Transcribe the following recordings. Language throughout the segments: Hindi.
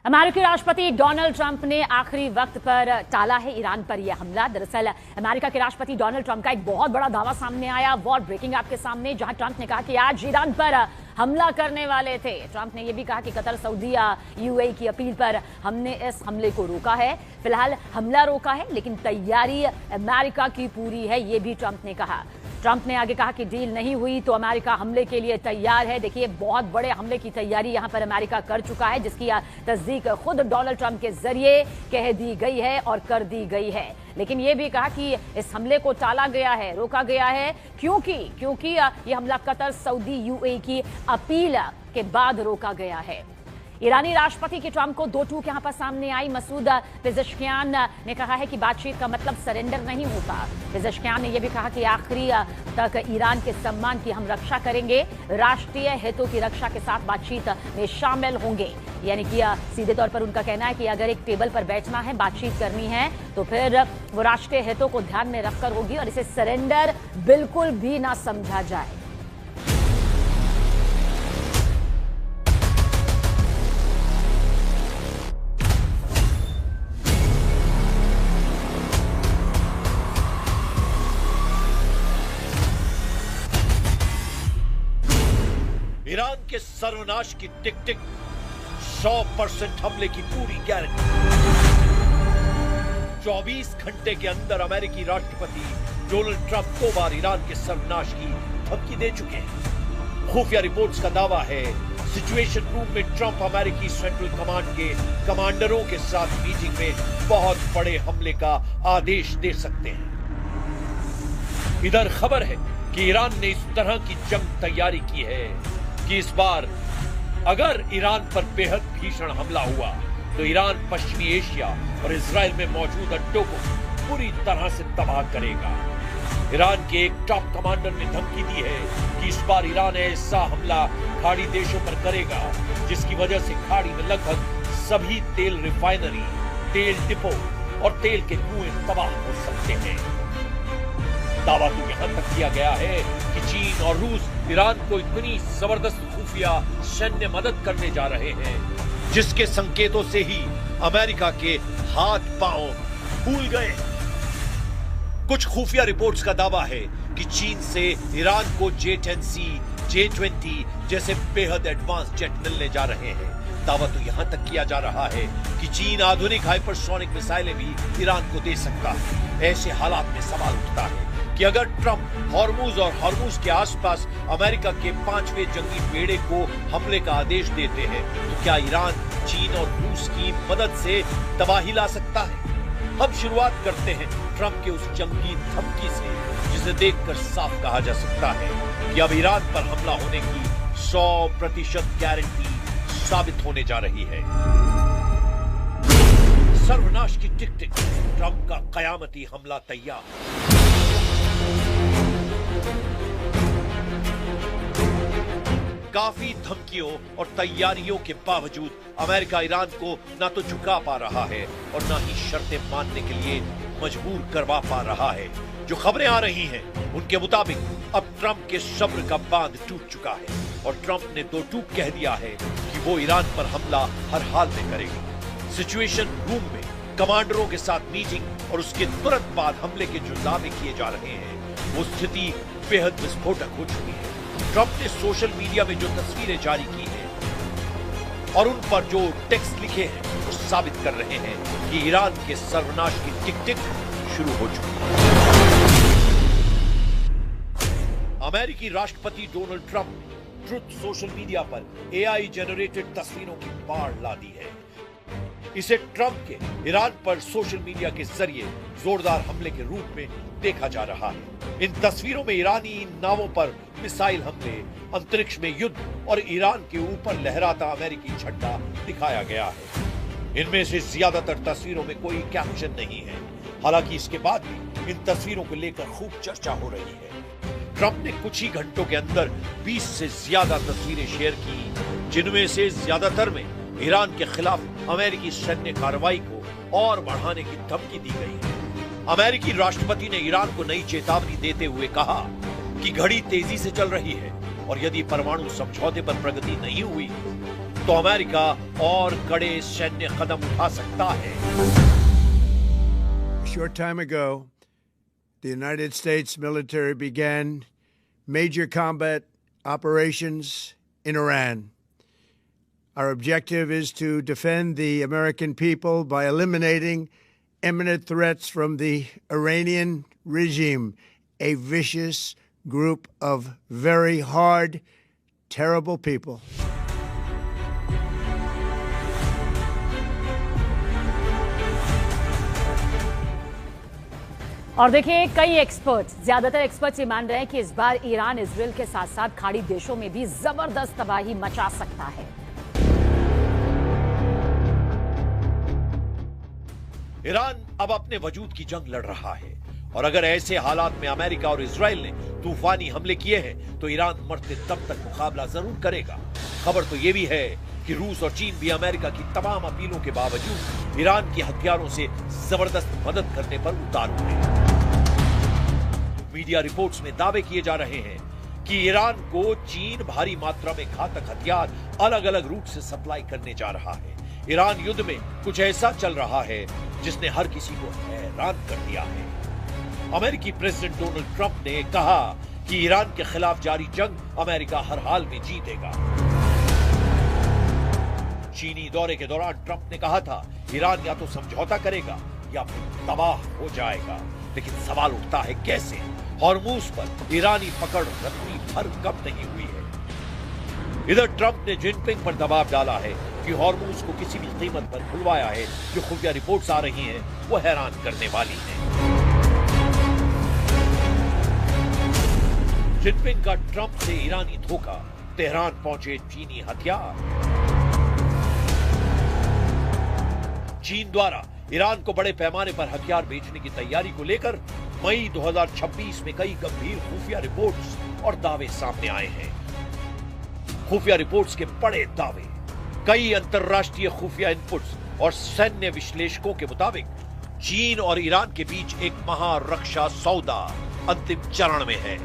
अमेरिकी राष्ट्रपति डोनाल्ड ट्रंप ने आखिरी वक्त पर टाला है ईरान पर यह हमला। दरअसल अमेरिका के राष्ट्रपति डोनाल्ड ट्रंप का एक बहुत बड़ा दावा सामने आया, वॉर ब्रेकिंग आपके सामने, जहां ट्रंप ने कहा कि आज ईरान पर हमला करने वाले थे। ट्रंप ने यह भी कहा कि कतर, सऊदी, यूएई की अपील पर हमने इस हमले को रोका है। फिलहाल हमला रोका है, लेकिन तैयारी अमेरिका की पूरी है, यह भी ट्रंप ने कहा। ट्रंप ने आगे कहा कि डील नहीं हुई तो अमेरिका हमले के लिए तैयार है। देखिए, बहुत बड़े हमले की तैयारी यहां पर अमेरिका कर चुका है, जिसकी तस्दीक खुद डोनाल्ड ट्रंप के जरिए कह दी गई है और कर दी गई है। लेकिन यह भी कहा कि इस हमले को टाला गया है, रोका गया है, क्योंकि यह हमला कतर, सऊदी, यूएई की अपील के बाद रोका गया है। ईरानी राष्ट्रपति के ट्रंप को दो टूक यहां पर सामने आई। मसूद पेजेश्कियान ने कहा है कि बातचीत का मतलब सरेंडर नहीं होता। पेजेश्कियान ने यह भी कहा कि आखिरी तक ईरान के सम्मान की हम रक्षा करेंगे, राष्ट्रीय हितों की रक्षा के साथ बातचीत में शामिल होंगे। यानी कि सीधे तौर पर उनका कहना है कि अगर एक टेबल पर बैठना है, बातचीत करनी है, तो फिर वो राष्ट्रीय हितों को ध्यान में रखकर होगी और इसे सरेंडर बिल्कुल भी ना समझा जाए। ईरान के सर्वनाश की टिक टिक, 100% हमले की पूरी गारंटी। 24 घंटे के अंदर अमेरिकी राष्ट्रपति डोनाल्ड ट्रंप 2 बार ईरान के सर्वनाश की धमकी दे चुके हैं। खुफिया रिपोर्ट्स का दावा है, सिचुएशन रूम में ट्रंप अमेरिकी सेंट्रल कमांड के कमांडरों के साथ मीटिंग में बहुत बड़े हमले का आदेश दे सकते हैं। इधर खबर है कि ईरान ने इस तरह की जंग तैयारी की है कि इस बार अगर ईरान पर बेहद भीषण हमला हुआ तो ईरान पश्चिमी एशिया और इजराइल में मौजूद अड्डों को पूरी तरह से तबाह करेगा। ईरान के एक टॉप कमांडर ने धमकी दी है कि इस बार ईरान ऐसा हमला खाड़ी देशों पर करेगा जिसकी वजह से खाड़ी में लगभग सभी तेल रिफाइनरी, तेल डिपो और तेल के कुएं तबाह हो सकते हैं। दावा तो यहां तक किया गया है कि चीन और रूस ईरान को इतनी जबरदस्त खुफिया सैन्य मदद करने जा रहे हैं, जिसके संकेतों से ही अमेरिका के हाथ पांव फूल गए। कुछ खुफिया रिपोर्ट्स का दावा है कि चीन से ईरान को J-10C, J-20 जैसे बेहद एडवांस जेट मिलने जा रहे हैं। दावा तो यहां तक किया जा रहा है कि चीन आधुनिक हाइपरसोनिक मिसाइलें भी ईरान को दे सकता है। ऐसे हालात में सवाल उठता है कि अगर ट्रंप हॉर्मुज और हॉर्मुज के आसपास अमेरिका के 5वें जंगी बेड़े को हमले का आदेश देते हैं, तो क्या ईरान चीन और रूस की मदद से तबाही ला सकता है? हम शुरुआत करते हैं ट्रंप के उस जंगी धमकी से, जिसे देखकर साफ कहा जा सकता है कि अब ईरान पर हमला होने की 100% गारंटी साबित होने जा रही है। सर्वनाश की टिक टिक, ट्रंप का कयामती हमला तैयार। काफी धमकियों और तैयारियों के बावजूद अमेरिका ईरान को ना तो झुका पा रहा है और ना ही शर्तें मानने के लिए मजबूर करवा पा रहा है। जो खबरें आ रही हैं, उनके मुताबिक अब ट्रंप के सब्र का बांध टूट चुका है और ट्रंप ने दो टूक कह दिया है कि वो ईरान पर हमला हर हाल में करेगा। सिचुएशन रूम में कमांडरों के साथ मीटिंग और उसके तुरंत बाद हमले के जो दावे किए जा रहे हैं, वो स्थिति बेहद विस्फोटक हो चुकी है। ट्रंप ने सोशल मीडिया में जो तस्वीरें जारी की हैं और उन पर जो टेक्स्ट लिखे हैं, वो साबित कर रहे हैं कि ईरान के सर्वनाश की टिक टिक शुरू हो चुकी है। अमेरिकी राष्ट्रपति डोनाल्ड ट्रंप ने ट्रुथ सोशल मीडिया पर AI जनरेटेड तस्वीरों की बाढ़ ला दी है। इसे ट्रंप के ईरान पर सोशल मीडिया के जरिए जोरदार हमले के रूप में देखा जा रहा है। इन तस्वीरों में ईरानी नावों पर मिसाइल हमले, अंतरिक्ष में युद्ध और ईरान के ऊपर लहराता अमेरिकी झंडा दिखाया गया है। इनमें से ज्यादातर तस्वीरों में कोई कैप्शन नहीं है। हालांकि इसके बाद भी इन तस्वीरों को लेकर खूब चर्चा हो रही है। ट्रंप ने कुछ ही घंटों के अंदर 20 से ज्यादा तस्वीरें शेयर की, जिनमें से ज्यादातर में ईरान के खिलाफ अमेरिकी सैन्य कार्रवाई को और बढ़ाने की धमकी दी गई है। अमेरिकी राष्ट्रपति ने ईरान को नई चेतावनी देते हुए कहा कि घड़ी तेजी से चल रही है और यदि परमाणु समझौते पर प्रगति नहीं हुई तो अमेरिका और कड़े सैन्य कदम उठा सकता है। A short time ago, the United States military began major combat operations in Iran. Our objective is to defend the American people by eliminating imminent threats from the Iranian regime, a vicious group of very hard, terrible people. और देखिए, कई एक्सपर्ट्स, ज्यादातर एक्सपर्ट्स ये मान रहे हैं कि इस बार ईरान इजराइल के साथ साथ खाड़ी देशों में भी जबरदस्त तबाही मचा सकता है। ईरान अब अपने वजूद की जंग लड़ रहा है और अगर ऐसे हालात में अमेरिका और इजराइल ने तूफानी हमले किए हैं तो ईरान मरते दम तक मुकाबला जरूर करेगा। खबर तो यह भी है कि रूस और चीन भी अमेरिका की तमाम अपीलों के बावजूद ईरान के हथियारों से जबरदस्त मदद करने पर उतारू हैं। मीडिया रिपोर्ट्स में दावे किए जा रहे हैं कि ईरान को चीन भारी मात्रा में घातक हथियार अलग अलग रूट से सप्लाई करने जा रहा है। ईरान युद्ध में कुछ ऐसा चल रहा है जिसने हर किसी को हैरान कर दिया है। अमेरिकी प्रेसिडेंट डोनाल्ड ट्रंप ने कहा कि ईरान के खिलाफ जारी जंग अमेरिका हर हाल में जीतेगा। चीनी दौरे के दौरान ट्रंप ने कहा था ईरान या तो समझौता करेगा या फिर तबाह हो जाएगा, लेकिन सवाल उठता है कैसे। हॉर्मूज पर ईरानी पकड़ रत्ती भर कम नहीं हुई है। इधर ट्रंप ने जिनपिंग पर दबाव डाला है कि हॉर्मूज को किसी भी कीमत पर खुलवाया है। जो खुफिया रिपोर्ट्स आ रही हैं वो हैरान करने वाली हैं। जिनपिंग का ट्रंप से ईरानी धोखा, तेहरान पहुंचे चीनी हथियार। चीन द्वारा ईरान को बड़े पैमाने पर हथियार बेचने की तैयारी को लेकर मई 2026 में कई गंभीर खुफिया रिपोर्ट्स और दावे सामने आए हैं। खुफिया रिपोर्ट्स के बड़े दावे, कई अंतरराष्ट्रीय खुफिया इनपुट्स और सैन्य विश्लेषकों के मुताबिक चीन और ईरान के बीच एक महारक्षा सौदा अंतिम चरण में है।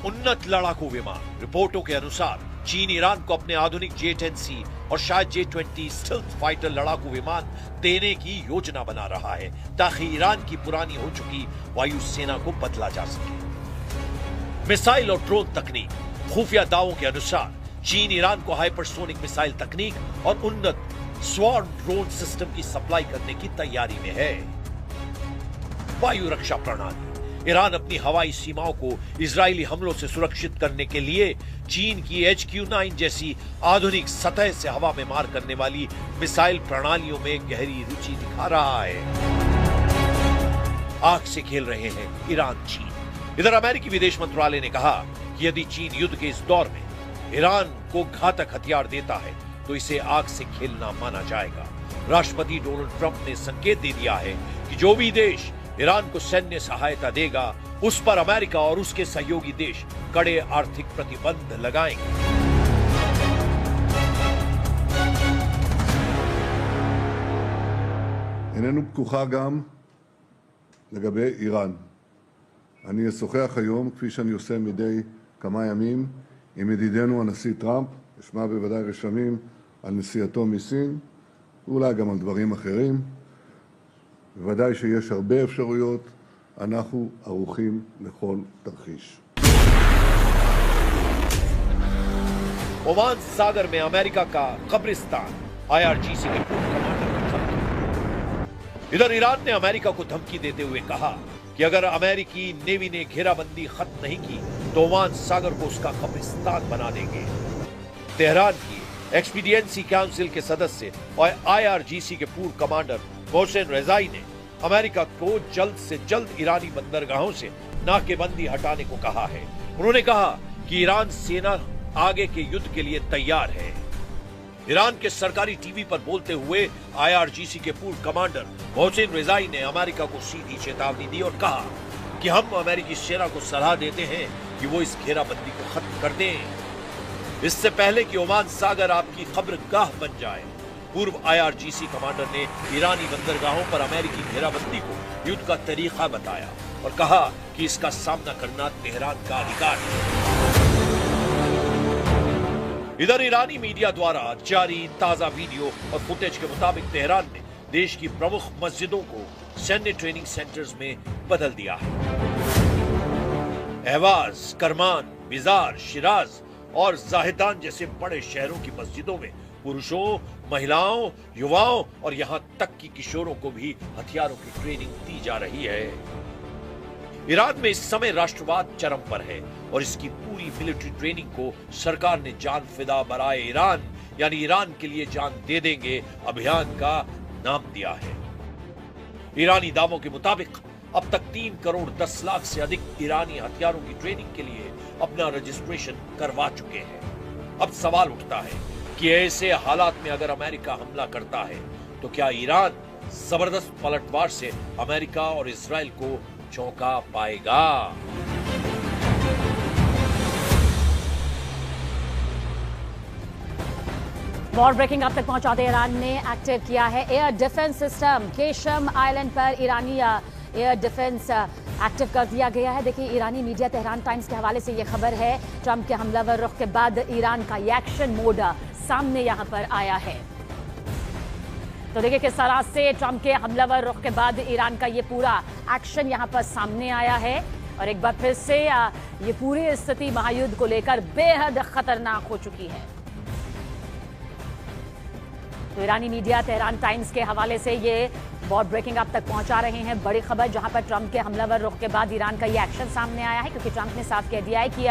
उन्नत लड़ाकू विमान, रिपोर्टों के अनुसार चीन ईरान को अपने आधुनिक J-10C और शायद J-20 स्टिल्थ फाइटर लड़ाकू विमान देने की योजना बना रहा है ताकि ईरान की पुरानी हो चुकी वायुसेना को बदला जा सके। मिसाइल और ड्रोन तकनीक, खुफिया दावों के अनुसार चीन ईरान को हाइपरसोनिक मिसाइल तकनीक और उन्नत स्वॉर्म ड्रोन सिस्टम की सप्लाई करने की तैयारी में है। वायु रक्षा प्रणाली, ईरान अपनी हवाई सीमाओं को इजरायली हमलों से सुरक्षित करने के लिए चीन की HQ-9 जैसी आधुनिक सतह से हवा में मार करने वाली मिसाइल प्रणालियों में गहरी रुचि दिखा रहा है। आग से खेल रहे हैं ईरान चीन। इधर अमेरिकी विदेश मंत्रालय ने कहा कि यदि चीन युद्ध के इस दौर में ईरान को घातक हथियार देता है तो इसे आग से खेलना माना जाएगा। राष्ट्रपति डोनाल्ड ट्रंप ने संकेत दे दिया है कि जो भी देश ईरान को सैन्य सहायता देगा उस पर अमेरिका और उसके सहयोगी देश कड़े आर्थिक प्रतिबंध लगाएंगे। איננו פתוחה גם לגבי איראן. אני אשוחח היום, כפי שאני עושה מדי כמה ימים, עם ידידנו הנשיא טראמפ, אשמע בוודאי רשמים על נסיעתו מסין, ואולי גם על דברים אחרים. בוודאי שיש הרבה אפשרויות, אנחנו ערוכים לכל תרחיש. ओमान सागर में अमेरिका का कब्रिस्तान, IRGC के पूर्व कमांडर की धमकी। इधर ईरान ने अमेरिका को धमकी देते हुए कहा कि अगर अमेरिकी नेवी ने घेराबंदी खत्म नहीं की तो ओमान सागर को उसका कब्रिस्तान बना देंगे। तेहरान की एक्सपीडिएंसी काउंसिल के सदस्य और IRGC के पूर्व कमांडर मोहसिन रेजाई ने अमेरिका को जल्द से जल्द ईरानी बंदरगाहों से नाकेबंदी हटाने को कहा है। उन्होंने कहा कि ईरान सेना आगे के युद्ध के लिए तैयार है। ईरान के सरकारी टीवी पर बोलते हुए IRGC के पूर्व कमांडर मोहसिन रेजाई ने अमेरिका को सीधी चेतावनी दी और कहा कि हम अमेरिकी सेना को सलाह देते हैं कि वो इस घेराबंदी को खत्म कर दें, इससे पहले कि ओमान सागर आपकी कब्रगाह बन जाए। पूर्व IRGC कमांडर ने ईरानी बंदरगाहों पर अमेरिकी घेराबंदी को युद्ध का तरीका बताया और कहा कि इसका सामना करना तेहरान का अधिकार है। इधर ईरानी मीडिया द्वारा जारी ताजा वीडियो और फुटेज के मुताबिक तेहरान ने देश की प्रमुख मस्जिदों को सैन्य ट्रेनिंग सेंटर्स में बदल दिया है। अहवाज, करमान, बिजार, शिराज और जाहिदान जैसे बड़े शहरों की मस्जिदों में पुरुषों, महिलाओं, युवाओं और यहां तक कि किशोरों को भी हथियारों की ट्रेनिंग दी जा रही है। ईरान में इस समय राष्ट्रवाद चरम पर है और इसकी पूरी मिलिट्री ट्रेनिंग को सरकार ने जान फिदा बराए ईरान यानी ईरान के लिए जान दे देंगे अभियान का नाम दिया है। ईरानी दावों के मुताबिक अब तक 3 करोड़ 10 लाख से अधिक ईरानी हथियारों की ट्रेनिंग के लिए अपना रजिस्ट्रेशन करवा चुके हैं। अब सवाल उठता है कि ऐसे हालात में अगर अमेरिका हमला करता है तो क्या ईरान जबरदस्त पलटवार से अमेरिका और इजराइल को चौंका पाएगा? वॉर ब्रेकिंग अब तक पहुंचाते ईरान ने एक्टिव किया है air defence system. Qeshm island पर ईरानी एयर डिफेंस एक्टिव कर दिया गया है। देखिए, ईरानी मीडिया तेहरान टाइम्स के हवाले से ये खबर है। ट्रंप के हमलावर रुख के बाद ईरान का ये एक्शन मोड सामने यहां पर आया है। तो देखिए किस तरह से ट्रंप के हमलावर रुख के बाद ईरान का ये पूरा एक्शन यहां पर सामने आया है और एक बार फिर से ये पूरी स्थिति महायुद्ध को लेकर बेहद खतरनाक हो चुकी है। तो ईरानी मीडिया तेहरान टाइम्स के हवाले से ये वॉर ब्रेकिंग आप तक पहुंचा रहे हैं बड़ी खबर, जहां पर ट्रंप के हमलावर रुख के बाद ईरान का ये एक्शन सामने आया है, क्योंकि ट्रंप ने साफ कह दिया है कि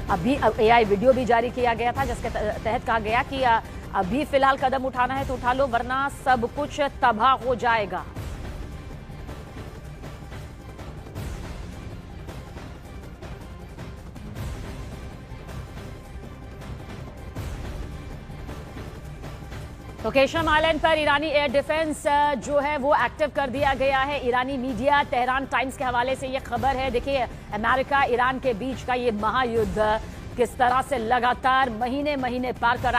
अभी AI वीडियो भी जारी किया गया था जिसके तहत कहा गया कि अभी फिलहाल कदम उठाना है तो उठा लो वरना सब कुछ तबाह हो जाएगा। तो केशम आइलैंड पर ईरानी एयर डिफेंस जो है वो एक्टिव कर दिया गया है। ईरानी मीडिया तेहरान टाइम्स के हवाले से ये खबर है। देखिए, अमेरिका ईरान के बीच का ये महायुद्ध किस तरह से लगातार महीने पार कर